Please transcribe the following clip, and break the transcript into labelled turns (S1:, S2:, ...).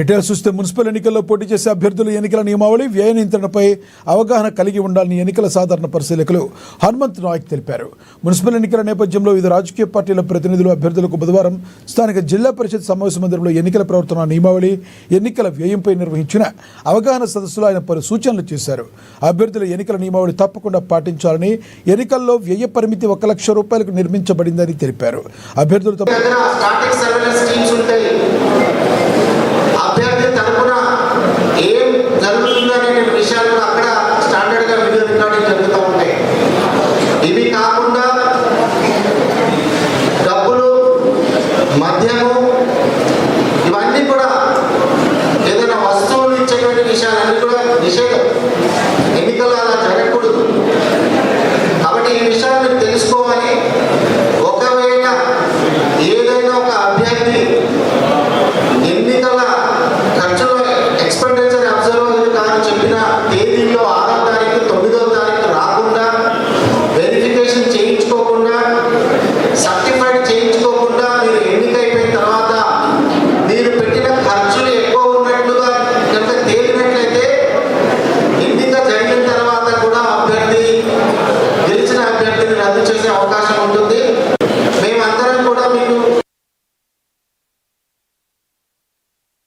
S1: Details చూస్తే municipal ఎన్నికల్లో పోటీ చేసే అభ్యర్థులు ఎన్నికల నియమావళి వ్యయ నియంత్రణపై అవగాహన కలిగి ఉండాలని ఎన్నికల సాధారణ పరిశీలకులు హనుమంత్ నాయక్ తెలిపారు. మున్సిపల్ ఎన్నికల నేపథ్యంలో వివిధ రాజకీయ పార్టీల ప్రతినిధులు అభ్యర్థులకు బుధవారం స్థానిక జిల్లా పరిషత్ సమావేశ మందిరంలో ఎన్నికల ప్రవర్తన నియమావళి, ఎన్నికల వ్యయంపై నిర్వహించిన అవగాహన సదస్సులో ఆయన పలు సూచనలు చేశారు. అభ్యర్థుల ఎన్నికల నియమావళి తప్పకుండా పాటించాలని, ఎన్నికల్లో వ్యయ పరిమితి 1 లక్ష రూపాయలకు నిర్మించబడిందని తెలిపారు. అభ్యర్థులు
S2: అభ్యర్థి తరపున ఏం జరుగుతుందనే విషయాలు అక్కడ స్టాండర్డ్గా వీడియో రికార్డింగ్ జరుగుతూ ఉంటాయి. ఇవి కాకుండా డబ్బులు, మద్యము, ఇవన్నీ కూడా ఏదైనా వస్తువులు ఇచ్చేటువంటి విషయాలన్నీ కూడా నిషేధం. ఎన్నికలు అలా జరగకూడదు. కాబట్టి ఈ విషయాలు మీరు తెలుసుకోవాలి. ఒకవేళ ఏదైనా ఒక అభ్యర్థి ఎన్నికల ఖర్చులో ఎక్స్పెండిచర్ అబ్జర్వర్ గారు చెప్పిన తేదీలో 6వ తారీఖు 9వ తారీఖు రాకుండా, వెరిఫికేషన్ చేయించుకోకుండా, సర్టిఫైడ్ చేయించుకోకుండా మీరు ఎన్నికైపోయిన తర్వాత మీరు పెట్టిన ఖర్చులు ఎక్కువ ఉన్నట్లుగా కనుక తేలినట్లయితే ఎన్నిక జరిగిన తర్వాత కూడా గెలిచిన అభ్యర్థిని రద్దు చేసే అవకాశం ఉంటుంది.